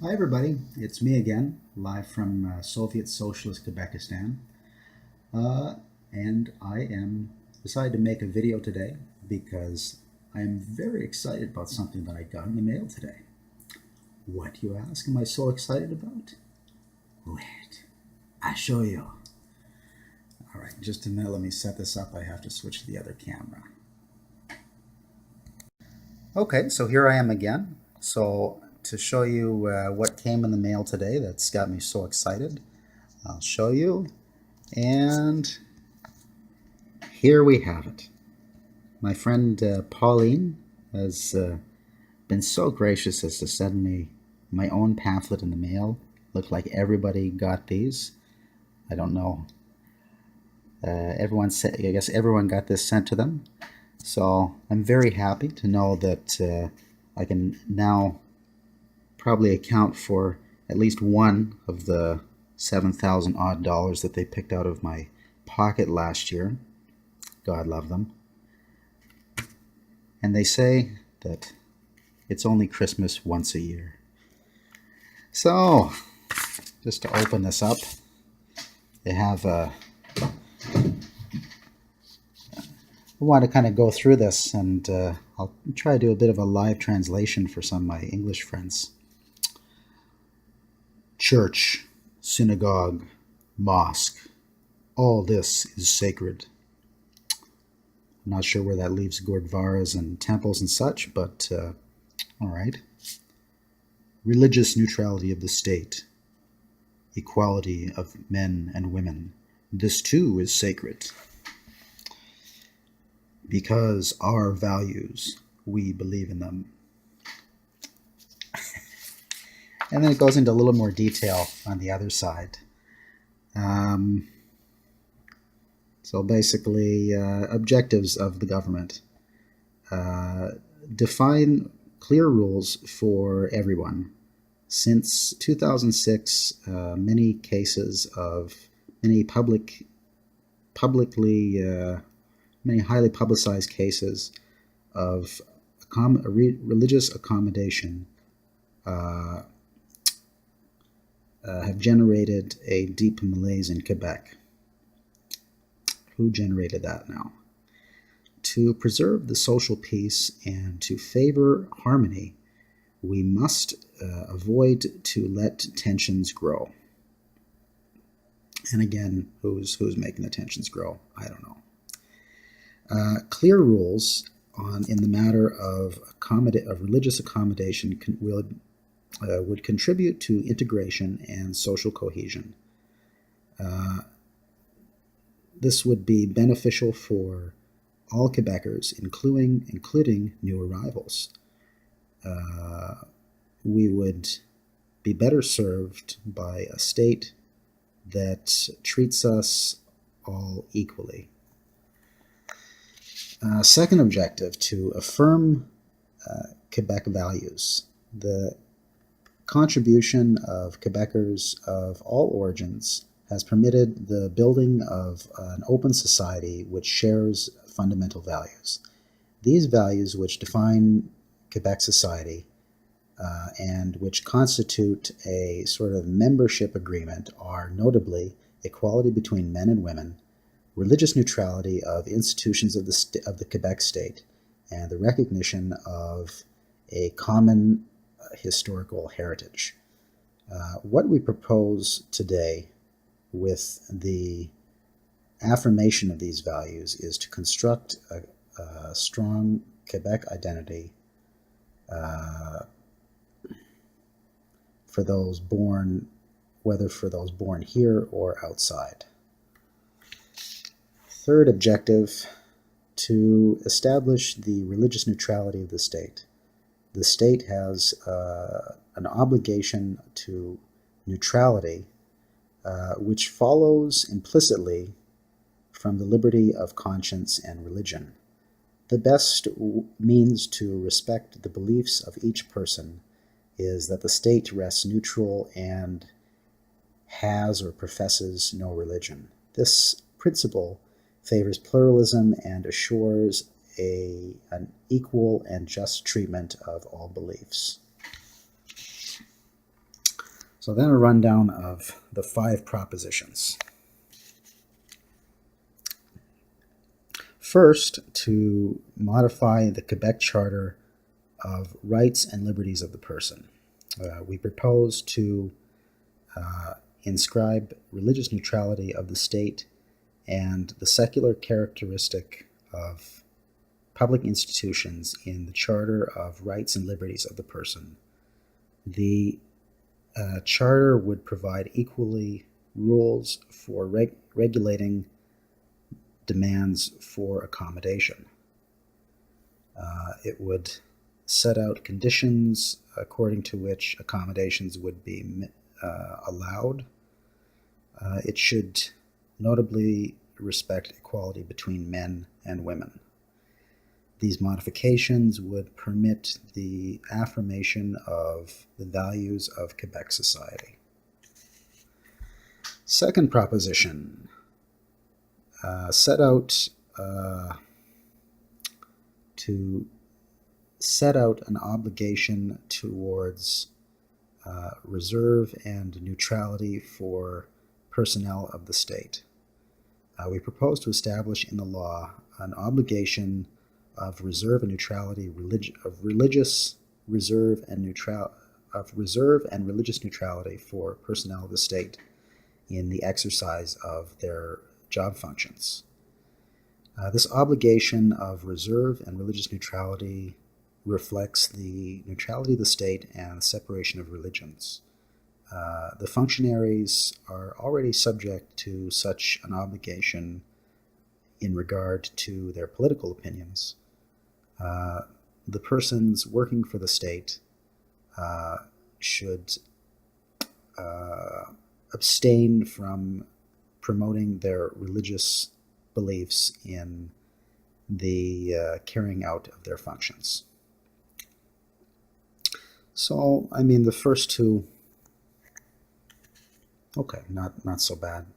Hi, everybody. It's me again, live from Soviet Socialist Kyrgyzstan. Uh, and I am decided to make a video today because I am very excited about something that I got in the mail today. What, you ask, am I so excited about? Wait, I'll show you. All right, just a minute. Let me set this up. I have to switch to the other camera. Okay, so here I am again. So to show you what came in the mail today that's got me so excited, I'll show you. And here we have it. My friend Pauline has been so gracious as to send me my own pamphlet in the mail. Looked like everybody got these. I don't know. I guess everyone got this sent to them. So I'm very happy to know that I can now probably account for at least one of the 7,000 odd dollars that they picked out of my pocket last year. God love them. And they say that it's only Christmas once a year. So, just to open this up, they have I want to kind of go through this, and I'll try to do a bit of a live translation for some of my English friends. Church, synagogue, mosque, all this is sacred. I'm not sure where that leaves gurdwaras and temples and such, but all right. Religious neutrality of the state, equality of men and women. This too is sacred. Because our values, we believe in them. And then it goes into a little more detail on the other side. So basically, objectives of the government. Define clear rules for everyone. Since 2006, many cases of many many highly publicized cases of religious accommodation have generated a deep malaise in Quebec. Who generated that now? To preserve the social peace and to favor harmony, we must avoid to let tensions grow. And again, who's making the tensions grow? I don't know. Clear rules in the matter of religious accommodation would contribute to integration and social cohesion. This would be beneficial for all Quebecers, including new arrivals. We would be better served by a state that treats us all equally. Second objective, to affirm Quebec values. The contribution of Quebecers of all origins has permitted the building of an open society which shares fundamental values. These values, which define Quebec society and which constitute a sort of membership agreement, are notably equality between men and women, religious neutrality of institutions of the Quebec state, and the recognition of a common historical heritage. What we propose today with the affirmation of these values is to construct a strong Quebec identity for those born, whether for those born here or outside. Third objective, to establish the religious neutrality of the state. The state has an obligation to neutrality, which follows implicitly from the liberty of conscience and religion. The best means to respect the beliefs of each person is that the state rests neutral and has or professes no religion. This principle favors pluralism and assures an equal and just treatment of all beliefs. So then a rundown of the 5 propositions. First, to modify the Quebec Charter of Rights and Liberties of the Person. We propose to inscribe religious neutrality of the state and the secular characteristic of public institutions in the Charter of Rights and Liberties of the Person. The Charter would provide equally rules for regulating demands for accommodation. It would set out conditions according to which accommodations would be allowed. It should notably respect equality between men and women. These modifications would permit the affirmation of the values of Quebec society. Second proposition, to set out an obligation towards reserve and neutrality for personnel of the state. We propose to establish in the law an obligation of reserve and neutrality, religious reserve and religious neutrality for personnel of the state in the exercise of their job functions. This obligation of reserve and religious neutrality reflects the neutrality of the state and the separation of religions. The functionaries are already subject to such an obligation in regard to their political opinions. The persons working for the state should abstain from promoting their religious beliefs in the carrying out of their functions. So, I mean, the first 2, okay, not so bad,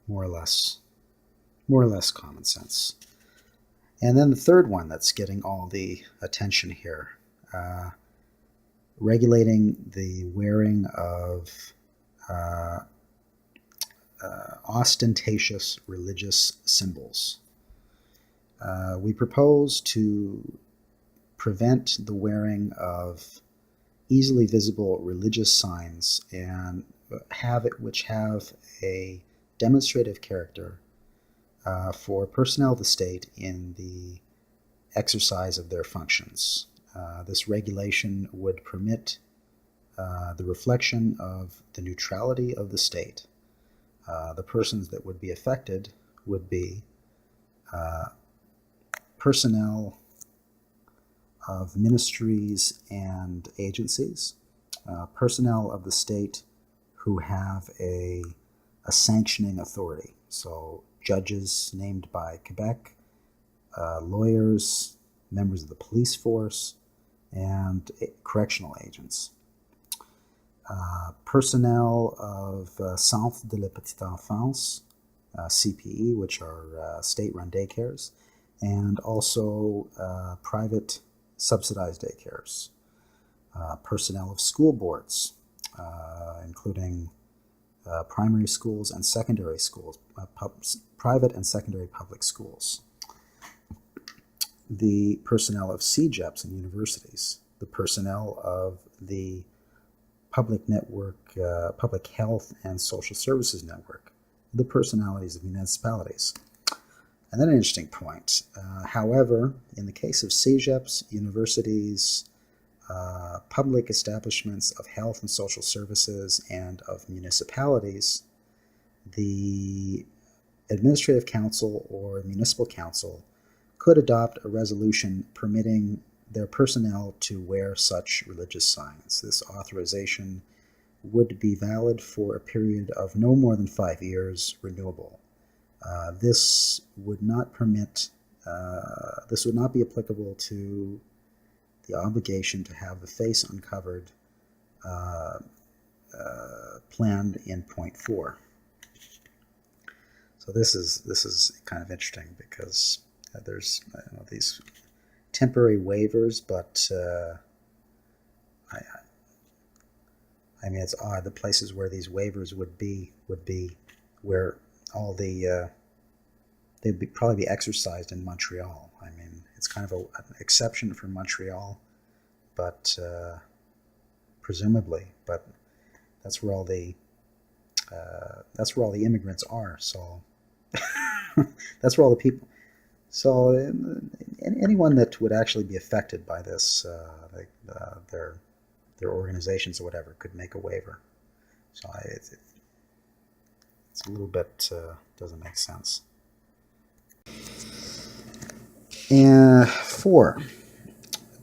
more or less common sense. And then the third one that's getting all the attention here, regulating the wearing of ostentatious religious symbols. We propose to prevent the wearing of easily visible religious signs and which have a demonstrative character for personnel of the state in the exercise of their functions. This regulation would permit the reflection of the neutrality of the state. The persons that would be affected would be personnel of ministries and agencies, personnel of the state who have a sanctioning authority. So judges named by Quebec, lawyers, members of the police force, and correctional agents. Personnel of Centre de la Petite Enfance, CPE, which are state-run daycares, and also private subsidized daycares. Personnel of school boards, including primary schools and secondary schools, private and secondary public schools. The personnel of CEGEPs and universities, the personnel of the public network, public health and social services network, the personalities of municipalities. And then an interesting point. However, in the case of CEGEPs, universities, public establishments of health and social services, and of municipalities, the administrative council or municipal council could adopt a resolution permitting their personnel to wear such religious signs. This authorization would be valid for a period of no more than 5 years, renewable. This would not be applicable to the obligation to have the face uncovered planned in point 4. So this is kind of interesting because there's these I mean, it's odd. The places where these waivers would be where all the they'd probably be exercised in Montreal. I mean, it's kind of an exception for Montreal, but presumably, but that's where all the immigrants are. So that's where all the people. So anyone that would actually be affected by this, their organizations or whatever, could make a waiver. So it's a little bit doesn't make sense. And 4,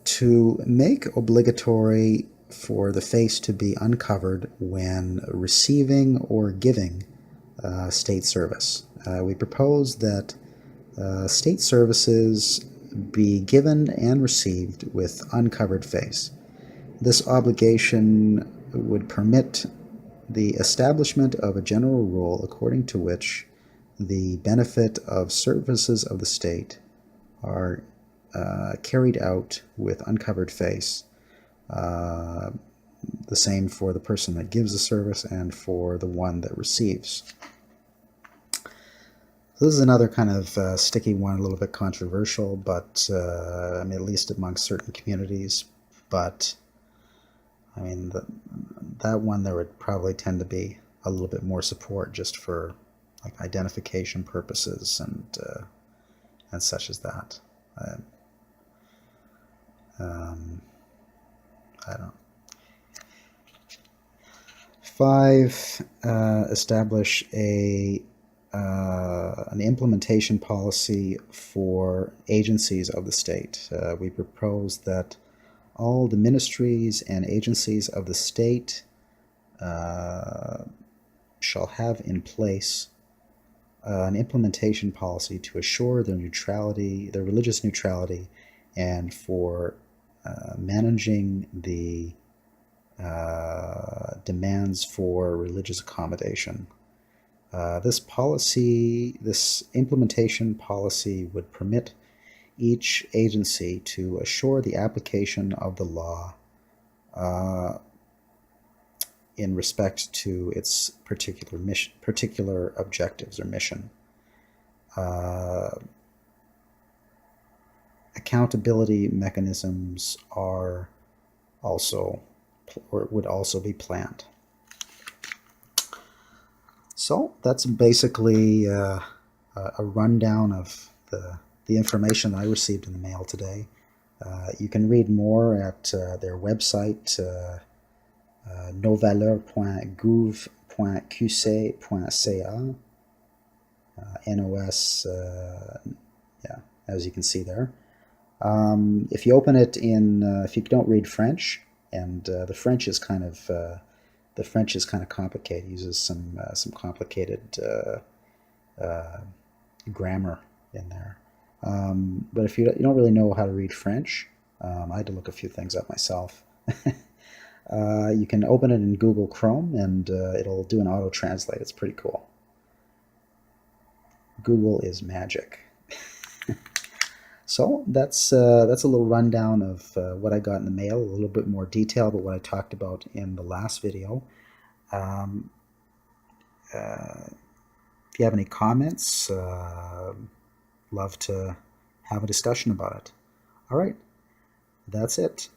to make obligatory for the face to be uncovered when receiving or giving state service. We propose that state services be given and received with uncovered face. This obligation would permit the establishment of a general rule according to which the benefit of services of the state are carried out with uncovered face. The same for the person that gives the service and for the one that receives. So this is another kind of sticky one, a little bit controversial, but I mean, at least among certain communities. But I mean, that one there would probably tend to be a little bit more support just for like identification purposes and such as that. I don't know. 5, establish an implementation policy for agencies of the state. We propose that all the ministries and agencies of the state shall have in place an implementation policy to assure their neutrality, their religious neutrality, and for managing the demands for religious accommodation. This implementation policy would permit each agency to assure the application of the law in respect to its particular objectives or mission. Accountability mechanisms are also or would also be planned. So that's basically a rundown of the information I received in the mail today. You can read more at their website, nosvaleurs.gouv.qc.ca. NOS, yeah, as you can see there. If you open it if you don't read French, and the French is kind of complicated. It uses some complicated grammar in there. But if you don't really know how to read French, I had to look a few things up myself. You can open it in Google Chrome, and it'll do an auto translate. It's pretty cool. Google is magic. So that's a little rundown of what I got in the mail, a little bit more detail about what I talked about in the last video. If you have any comments, love to have a discussion about it. All right, that's it.